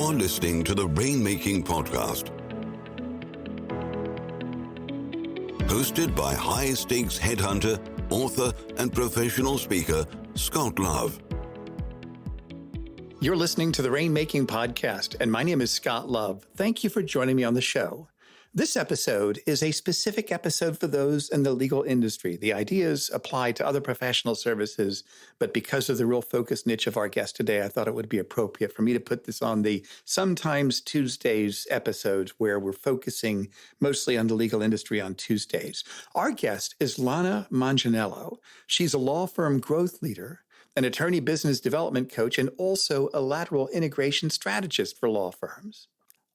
You're listening to the Rainmaking Podcast, hosted by high-stakes headhunter, author, and professional speaker, Scott Love. You're listening to the Rainmaking Podcast, and my name is Scott Love. Thank you for joining me on the show. This episode is a specific episode for those in the legal industry. The ideas apply to other professional services, but because of the real focus niche of our guest today, I thought it would be appropriate for me to put this on the Sometimes Tuesdays episodes, where we're focusing mostly on the legal industry on Tuesdays. Our guest is Lana Manganiello. She's a law firm growth leader, an attorney business development coach, and also a lateral integration strategist for law firms.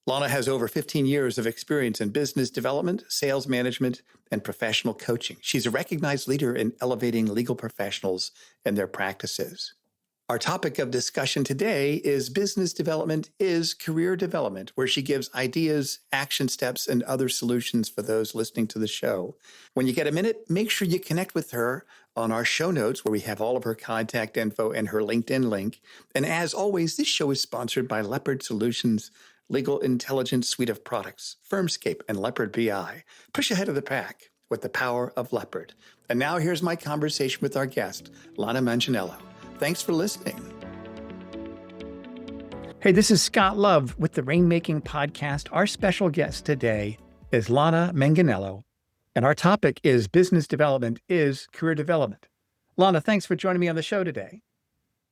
Lana has over 15 years of experience in business development, sales management, and professional coaching. She's a recognized leader in elevating legal professionals and their practices. Our topic of discussion today is business development is career development, where she gives ideas, action steps, and other solutions for those listening to the show. When you get a minute, make sure you connect with her on our show notes, where we have all of her contact info and her LinkedIn link. And as always, this show is sponsored by Leopard Solutions Legal Intelligence Suite of Products, Firmscape, and Leopard BI. Push ahead of the pack with the power of Leopard. And now here's my conversation with our guest, Lana Manganiello. Thanks for listening. Hey, this is Scott Love with the Rainmaking Podcast. Our special guest today is Lana Manganiello, and our topic is business development is career development. Lana, thanks for joining me on the show today.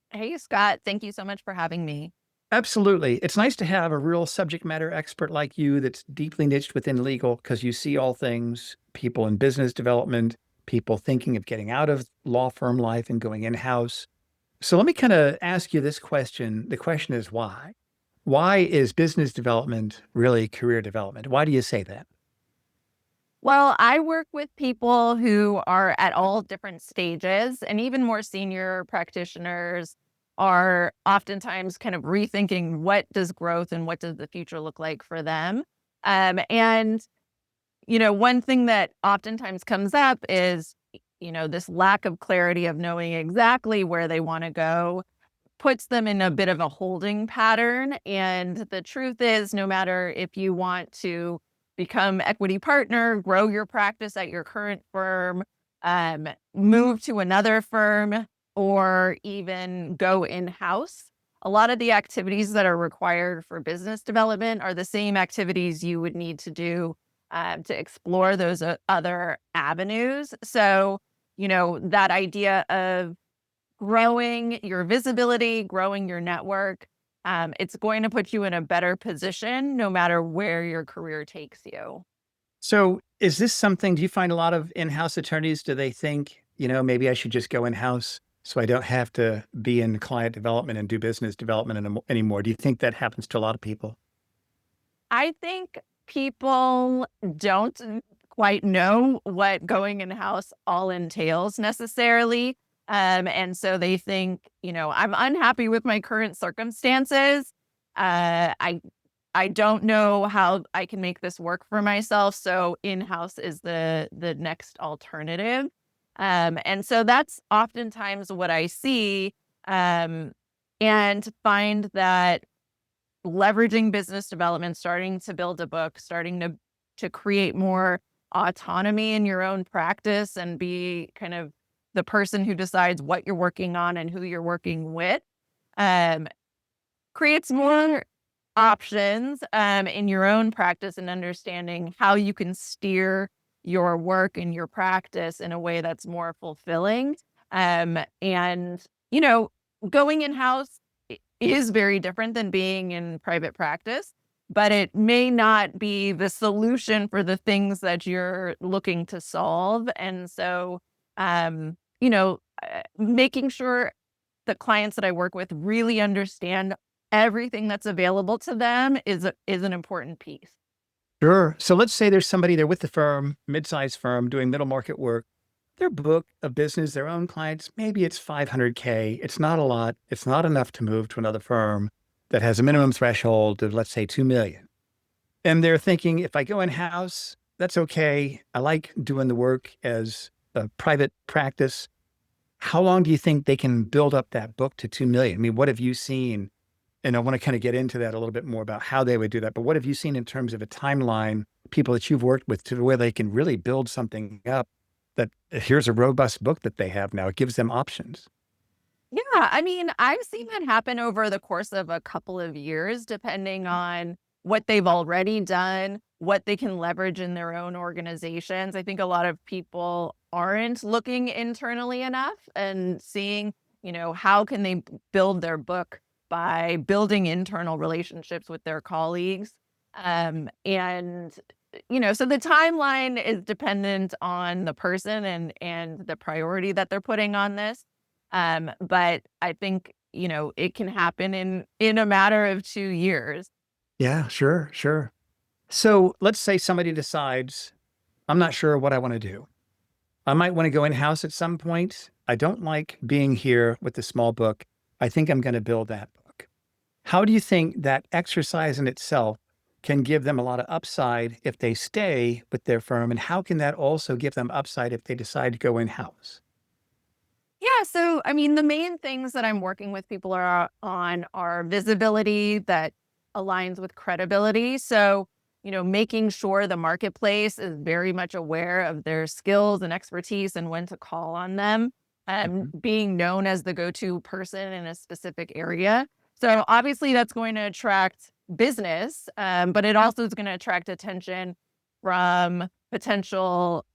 Hey, Scott. Thank you so much for having me. Absolutely. It's nice to have a real subject matter expert like you that's deeply niched within legal, because you see all things, people in business development, people thinking of getting out of law firm life and going in-house. So let me kind of ask you this question. The question is why? Why is business development really career development? Why do you say that? Well, I work with people who are at all different stages, and even more senior practitioners are oftentimes kind of rethinking what does growth and what does the future look like for them. And one thing that oftentimes comes up is, this lack of clarity of knowing exactly where they want to go puts them in a bit of a holding pattern. And the truth is, no matter if you want to become equity partner, grow your practice at your current firm, move to another firm, or even go in-house, a lot of the activities that are required for business development are the same activities you would need to do to explore those other avenues. So, that idea of growing your visibility, growing your network, it's going to put you in a better position no matter where your career takes you. So is this something, do you find a lot of in-house attorneys, do they think, maybe I should just go in-house so I don't have to be in client development and do business development anymore? Do you think that happens to a lot of people? I think people don't quite know what going in-house all entails necessarily. And so they think, I'm unhappy with my current circumstances. I don't know how I can make this work for myself. So in-house is the next alternative. And so that's oftentimes what I see, and find that leveraging business development, starting to build a book, starting to create more autonomy in your own practice and be kind of the person who decides what you're working on and who you're working with, creates more options in your own practice and understanding how you can steer your work and your practice in a way that's more fulfilling. And, going in-house is very different than being in private practice, but it may not be the solution for the things that you're looking to solve. And so, making sure the clients that I work with really understand everything that's available to them is an important piece. Sure. So let's say there's somebody there with the firm, mid-sized firm, doing middle market work. Their book of business, their own clients, maybe it's $500K. It's not a lot. It's not enough to move to another firm that has a minimum threshold of, let's say, $2 million. And they're thinking, if I go in-house, that's okay. I like doing the work as a private practice. How long do you think they can build up that book to $2 million? I mean, what have you seen And I want to kind of get into that a little bit more about how they would do that. But what have you seen in terms of a timeline, people that you've worked with, to where they can really build something up that here's a robust book that they have now. It gives them options. Yeah, I mean, I've seen that happen over the course of a couple of years, depending on what they've already done, what they can leverage in their own organizations. I think a lot of people aren't looking internally enough and seeing, how can they build their book by building internal relationships with their colleagues. And so the timeline is dependent on the person and the priority that they're putting on this. But I think, it can happen in a matter of 2 years. Yeah, sure. So let's say somebody decides, I'm not sure what I want to do. I might want to go in-house at some point. I don't like being here with the small book. I think I'm going to build that book. How do you think that exercise in itself can give them a lot of upside if they stay with their firm? And how can that also give them upside if they decide to go in-house? Yeah. So, I mean, the main things that I'm working with people are visibility that aligns with credibility. So, making sure the marketplace is very much aware of their skills and expertise and when to call on them, being known as the go-to person in a specific area. So obviously that's going to attract business, but it also is going to attract attention from potential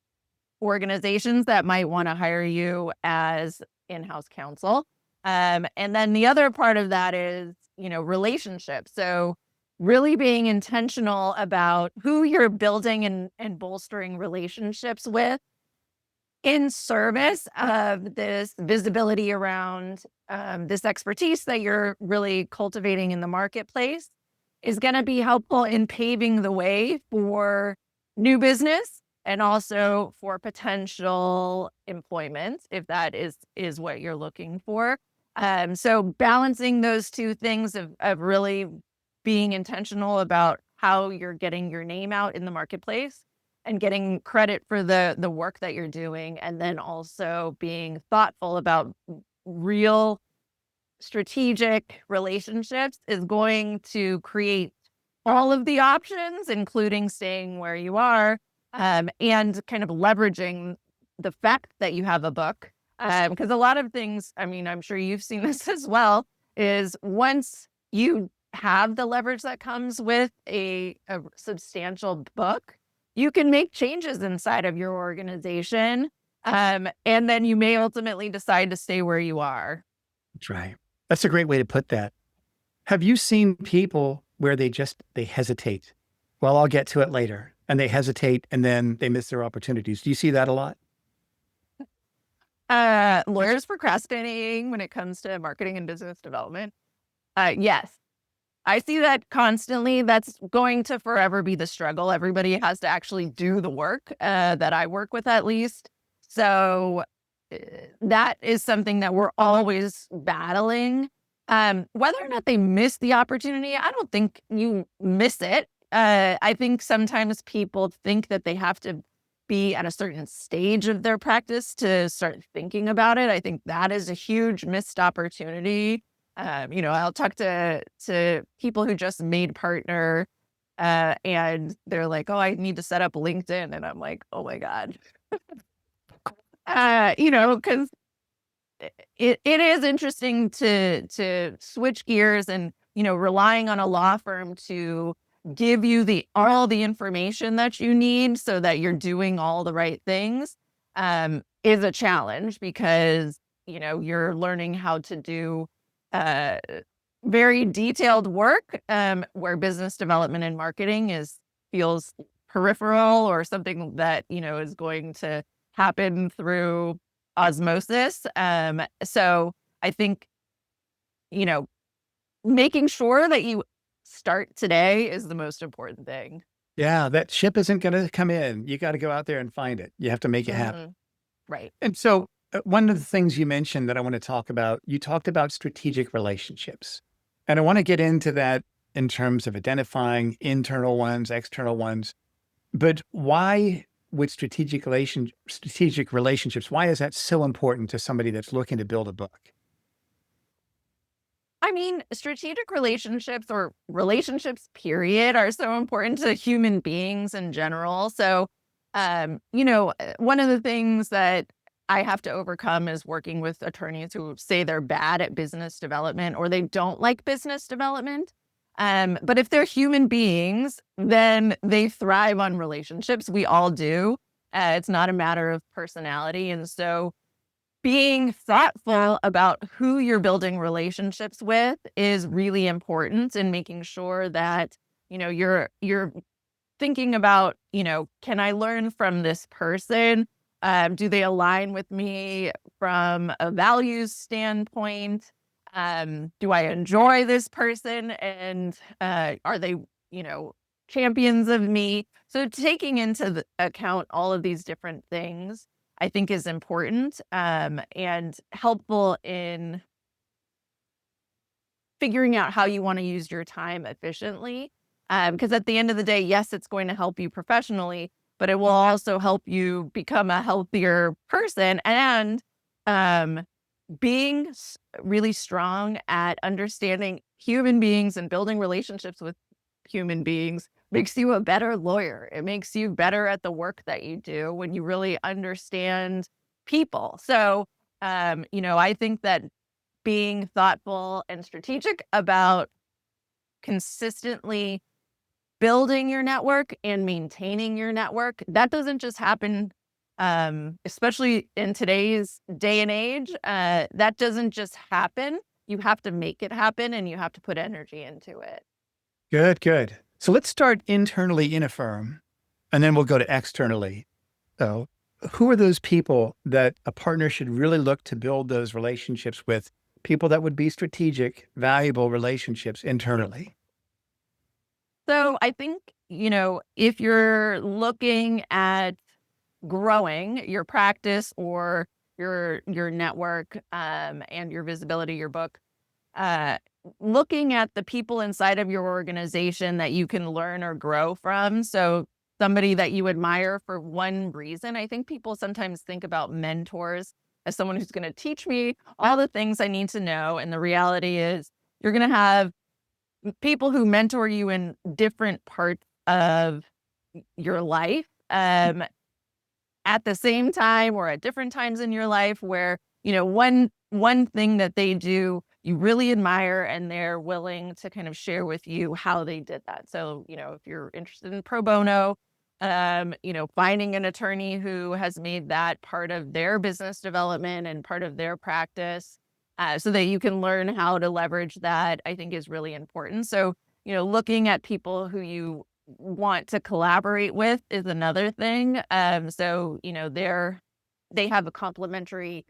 organizations that might want to hire you as in-house counsel. And then the other part of that is, relationships. So really being intentional about who you're building and bolstering relationships with in service of this visibility around this expertise that you're really cultivating in the marketplace is going to be helpful in paving the way for new business and also for potential employment, if that is what you're looking for. So balancing those two things of really being intentional about how you're getting your name out in the marketplace and getting credit for the work that you're doing, and then also being thoughtful about real strategic relationships is going to create all of the options, including staying where you are, and kind of leveraging the fact that you have a book. Because a lot of things, I mean, I'm sure you've seen this as well, is once you have the leverage that comes with a substantial book, you can make changes inside of your organization. And then you may ultimately decide to stay where you are. That's right. That's a great way to put that. Have you seen people where they hesitate? Well, I'll get to it later. And they hesitate and then they miss their opportunities. Do you see that a lot? Lawyers procrastinating when it comes to marketing and business development. Yes, I see that constantly. That's going to forever be the struggle. Everybody has to actually do the work that I work with, at least. So that is something that we're always battling. Whether or not they miss the opportunity, I don't think you miss it. I think sometimes people think that they have to be at a certain stage of their practice to start thinking about it. I think that is a huge missed opportunity. I'll talk to people who just made partner and they're like, oh, I need to set up LinkedIn. And I'm like, oh my God. Because it is interesting to switch gears and, relying on a law firm to give you all the information that you need so that you're doing all the right things is a challenge because, you're learning how to do very detailed work where business development and marketing feels peripheral or something that, is going to happen through osmosis. So I think, making sure that you start today is the most important thing. Yeah, that ship isn't going to come in. You got to go out there and find it. You have to make it happen. Right. And so one of the things you mentioned that I want to talk about, you talked about strategic relationships. And I want to get into that in terms of identifying internal ones, external ones. But why with strategic relationships, why is that so important to somebody that's looking to build a book? I mean, strategic relationships or relationships, period, are so important to human beings in general. So, one of the things that I have to overcome is working with attorneys who say they're bad at business development or they don't like business development. But if they're human beings, then they thrive on relationships. We all do. It's not a matter of personality. And so, being thoughtful about who you're building relationships with is really important in making sure that, you're thinking about, can I learn from this person? Do they align with me from a values standpoint? Do I enjoy this person? And are they, you know, champions of me? So taking into account all of these different things, I think is important and helpful in figuring out how you want to use your time efficiently. Because at the end of the day, yes, it's going to help you professionally, but it will also help you become a healthier person and being really strong at understanding human beings and building relationships with human beings makes you a better lawyer. It makes you better at the work that you do when you really understand people. So, I think that being thoughtful and strategic about consistently building your network and maintaining your network, that doesn't just happen, especially in today's day and age. That doesn't just happen. You have to make it happen and you have to put energy into it. Good, good. So let's start internally in a firm, and then we'll go to externally. So who are those people that a partner should really look to build those relationships with, people that would be strategic, valuable relationships internally? So I think, if you're looking at growing your practice or your network and your visibility, your book, uh, looking at the people inside of your organization that you can learn or grow from. So somebody that you admire for one reason. I think people sometimes think about mentors as someone who's going to teach me all the things I need to know. And the reality is you're going to have people who mentor you in different parts of your life. At the same time or at different times in your life where, one thing that they do you really admire and they're willing to kind of share with you how they did that. So, if you're interested in pro bono, finding an attorney who has made that part of their business development and part of their practice, so that you can learn how to leverage that, I think is really important. So, looking at people who you want to collaborate with is another thing. So, they have a complementary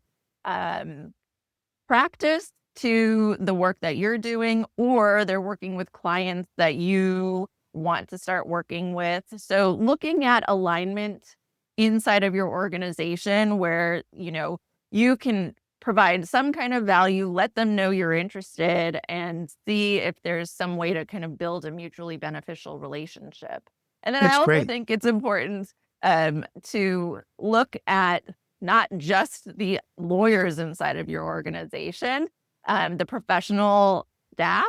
practice to the work that you're doing, or they're working with clients that you want to start working with. So looking at alignment inside of your organization where, you can provide some kind of value, let them know you're interested, and see if there's some way to kind of build a mutually beneficial relationship. And then I That's also great. think it's important to look at not just the lawyers inside of your organization, the professional staff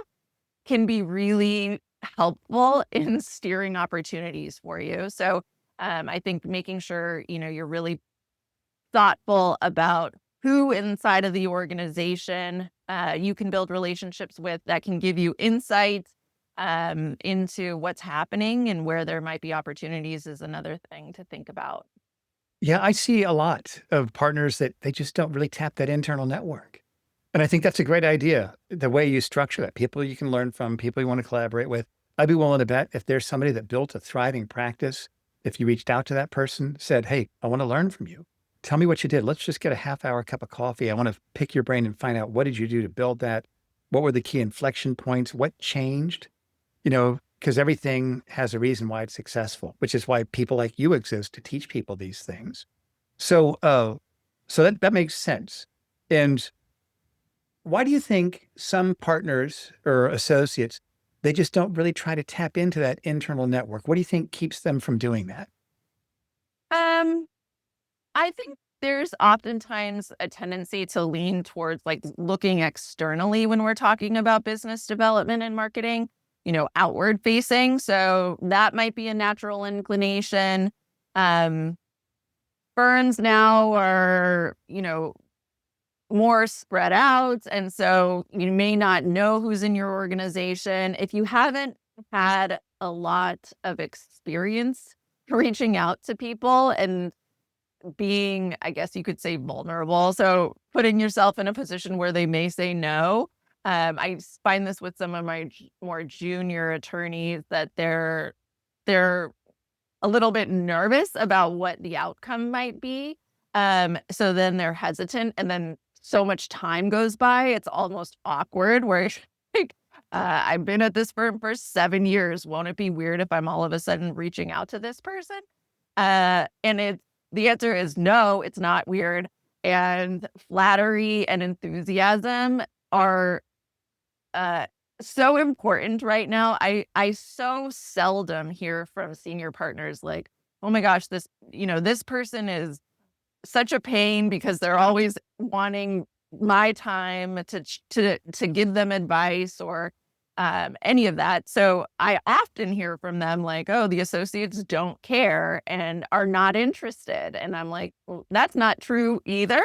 can be really helpful in steering opportunities for you. So I think making sure, you're really thoughtful about who inside of the organization you can build relationships with that can give you insight into what's happening and where there might be opportunities is another thing to think about. Yeah, I see a lot of partners that they just don't really tap that internal network. And I think that's a great idea, the way you structure it. People you can learn from, people you want to collaborate with. I'd be willing to bet if there's somebody that built a thriving practice, if you reached out to that person, said, "Hey, I want to learn from you. Tell me what you did. Let's just get a half-hour cup of coffee. I want to pick your brain and find out, what did you do to build that? What were the key inflection points? What changed?" Because everything has a reason why it's successful, which is why people like you exist, to teach people these things. So that makes sense. And why do you think some partners or associates, they just don't really try to tap into that internal network? What do you think keeps them from doing that? Um, I think there's oftentimes a tendency to lean towards like looking externally when we're talking about business development and marketing, outward facing. So that might be a natural inclination. Firms now are, more spread out. And so you may not know who's in your organization. If you haven't had a lot of experience reaching out to people and being, I guess you could say, vulnerable. So putting yourself in a position where they may say no. I find this with some of my more junior attorneys that they're a little bit nervous about what the outcome might be. So then they're hesitant, and then so much time goes by, it's almost awkward. Where like, I've been at this firm for 7 years. Won't it be weird if I'm all of a sudden reaching out to this person? And the answer is no, it's not weird. And flattery and enthusiasm are so important right now. I so seldom hear from senior partners like, oh my gosh, this person is such a pain because they're always wanting my time to give them advice or any of that. So I often hear from them like, oh, the associates don't care and are not interested. And I'm like, well, that's not true either.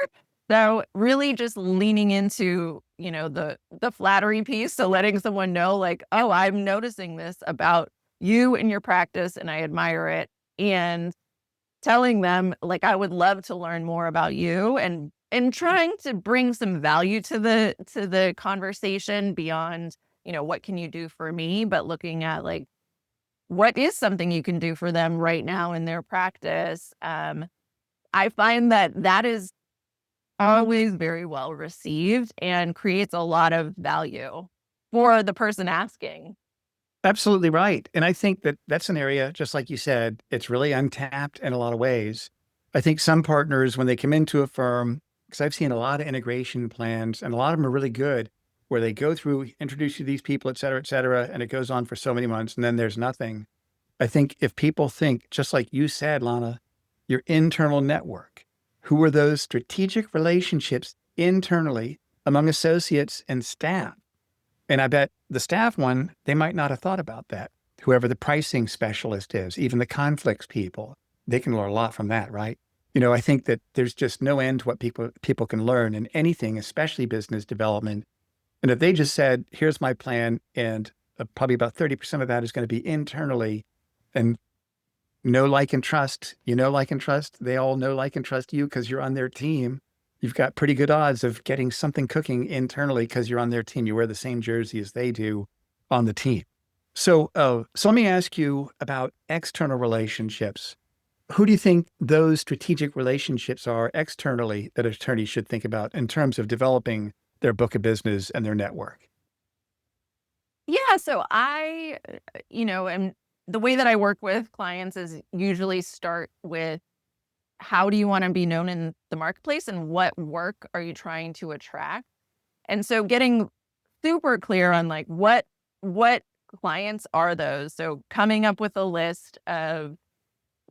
So really just leaning into, the flattery piece. So letting someone know like, oh, I'm noticing this about you and your practice and I admire it. And telling them like, I would love to learn more about you and trying to bring some value to the conversation beyond, what can you do for me, but looking at like, what is something you can do for them right now in their practice. I find that is always very well received and creates a lot of value for the person asking. Absolutely right. And I think that that's an area, just like you said, it's really untapped in a lot of ways. I think some partners, when they come into a firm, because I've seen a lot of integration plans and a lot of them are really good, where they go through, introduce you to these people, et cetera, and it goes on for so many months and then there's nothing. I think if people think, just like you said, Lana, your internal network, who are those strategic relationships internally among associates and staff? And I bet the staff one, they might not have thought about that. Whoever the pricing specialist is, even the conflicts people, they can learn a lot from that, right? I think that there's just no end to what people can learn in anything, especially business development. And if they just said, here's my plan, and probably about 30% of that is going to be internally, and know, like, and trust, like, and trust, they all know, like, and trust you because you're on their team. You've got pretty good odds of getting something cooking internally because you're on their team. You wear the same jersey as they do on the team. So let me ask you about external relationships. Who do you think those strategic relationships are externally that attorneys should think about in terms of developing their book of business and their network? Yeah, so and the way that I work with clients is usually start with how do you want to be known in the marketplace and what work are you trying to attract? And so getting super clear on like what clients are those? So coming up with a list of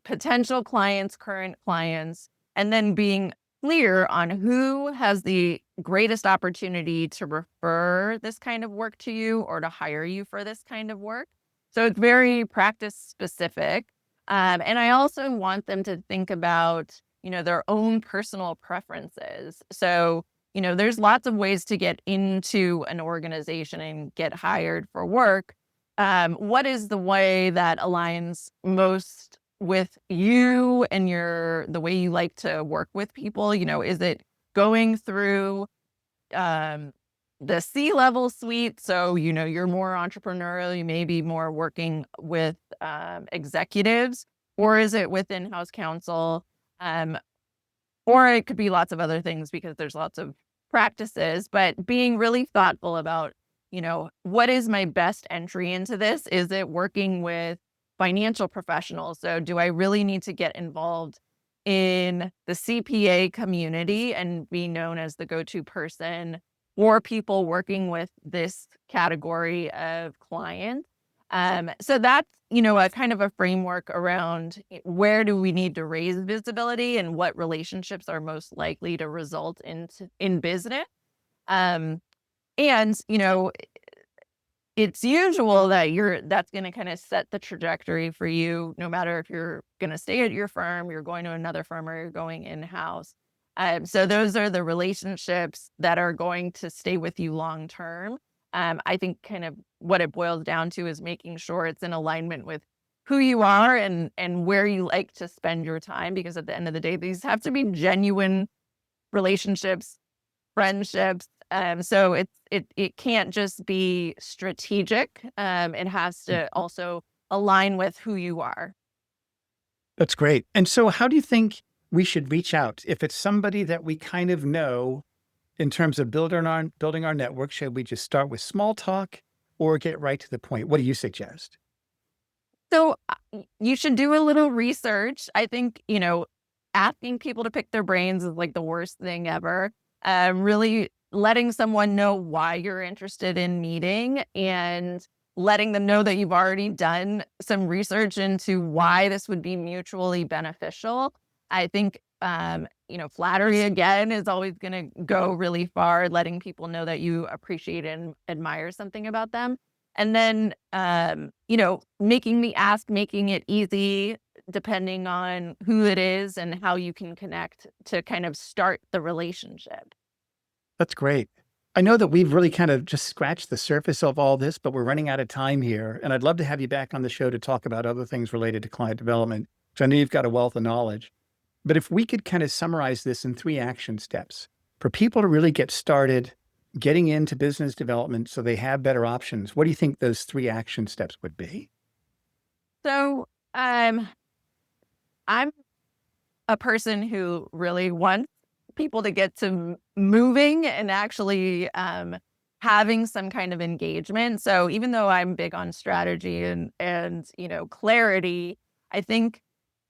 potential clients, current clients, and then being clear on who has the greatest opportunity to refer this kind of work to you or to hire you for this kind of work. So it's very practice specific. And I also want them to think about, their own personal preferences. So, there's lots of ways to get into an organization and get hired for work. What is the way that aligns most with you and the way you like to work with people? Is it going through the C-level suite? So, you're more entrepreneurial, you may be more working with executives, or is it with in-house counsel? Or it could be lots of other things because there's lots of practices, but being really thoughtful about, what is my best entry into this? Is it working with financial professionals? So do I really need to get involved in the CPA community and be known as the go-to person for people working with this category of clients? So that's, a kind of a framework around where do we need to raise visibility and what relationships are most likely to result in business. Um, and, it's usual that that's going to kind of set the trajectory for you, no matter if you're going to stay at your firm, you're going to another firm, or you're going in-house. So those are the relationships that are going to stay with you long term. I think kind of what it boils down to is making sure it's in alignment with who you are and where you like to spend your time, because at the end of the day, these have to be genuine relationships, friendships. So it can't just be strategic. It has to also align with who you are. That's great. And so how do you think we should reach out? If it's somebody that we kind of know in terms of building our network, should we just start with small talk or get right to the point? What do you suggest? So you should do a little research. I think, asking people to pick their brains is like the worst thing ever. Really letting someone know why you're interested in meeting and letting them know that you've already done some research into why this would be mutually beneficial. I think, flattery again is always going to go really far, letting people know that you appreciate and admire something about them. And then, making the ask, making it easy, depending on who it is and how you can connect to kind of start the relationship. That's great. I know that we've really kind of just scratched the surface of all this, but we're running out of time here. And I'd love to have you back on the show to talk about other things related to client development, which I know you've got a wealth of knowledge. But if we could kind of summarize this in 3 action steps for people to really get started getting into business development so they have better options, what do you think those 3 action steps would be? So I'm a person who really wants people to get to moving and actually having some kind of engagement. So even though I'm big on strategy and clarity, I think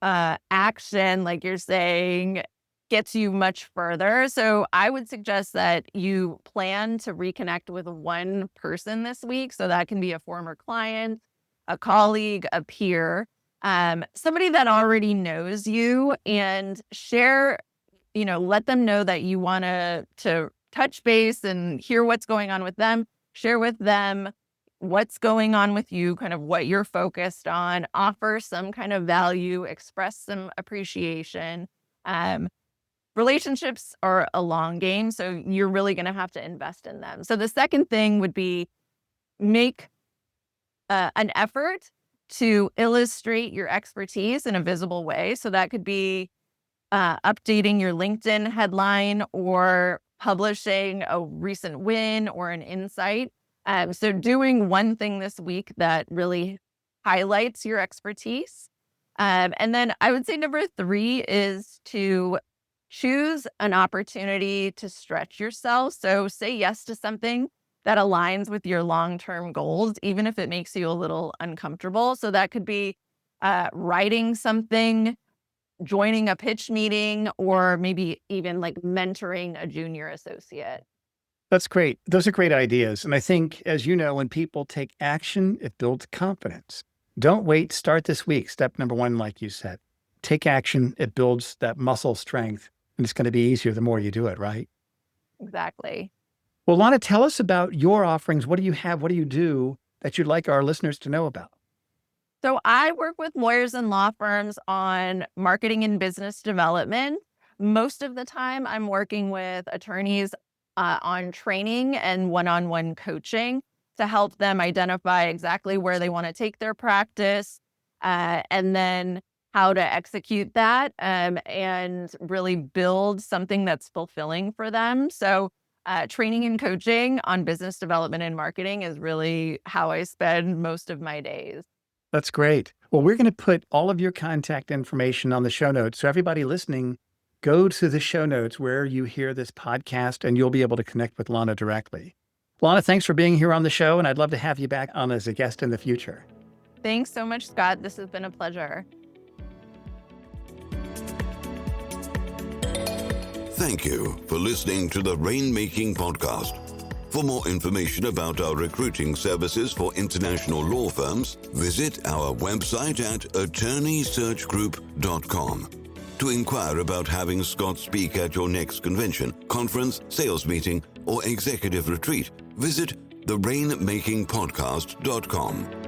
action, like you're saying, gets you much further. So I would suggest that you plan to reconnect with one person this week. So that can be a former client, a colleague, a peer, somebody that already knows you, and share, let them know that you want to touch base and hear what's going on with them, share with them what's going on with you, kind of what you're focused on, offer some kind of value, express some appreciation. Relationships are a long game, so you're really going to have to invest in them. So the second thing would be make an effort to illustrate your expertise in a visible way. So that could be updating your LinkedIn headline or publishing a recent win or an insight. So doing one thing this week that really highlights your expertise. And then I would say number 3 is to choose an opportunity to stretch yourself. So say yes to something that aligns with your long-term goals, even if it makes you a little uncomfortable. So that could be writing something, joining a pitch meeting, or maybe even like mentoring a junior associate. That's great. Those are great ideas. And I think, as you know, when people take action, it builds confidence. Don't wait. Start this week. Step number 1, like you said, take action. It builds that muscle strength. And it's going to be easier the more you do it, right? Exactly. Well, Lana, tell us about your offerings. What do you have? What do you do that you'd like our listeners to know about? So I work with lawyers and law firms on marketing and business development. Most of the time, I'm working with attorneys on training and one-on-one coaching to help them identify exactly where they want to take their practice, and then how to execute that, and really build something that's fulfilling for them. So training and coaching on business development and marketing is really how I spend most of my days. That's great. Well, we're going to put all of your contact information on the show notes. So everybody listening, go to the show notes where you hear this podcast and you'll be able to connect with Lana directly. Lana, thanks for being here on the show. And I'd love to have you back on as a guest in the future. Thanks so much, Scott. This has been a pleasure. Thank you for listening to the Rainmaking Podcast. For more information about our recruiting services for international law firms, visit our website at attorneysearchgroup.com. To inquire about having Scott speak at your next convention, conference, sales meeting, or executive retreat, visit the Rainmaking Podcast.com.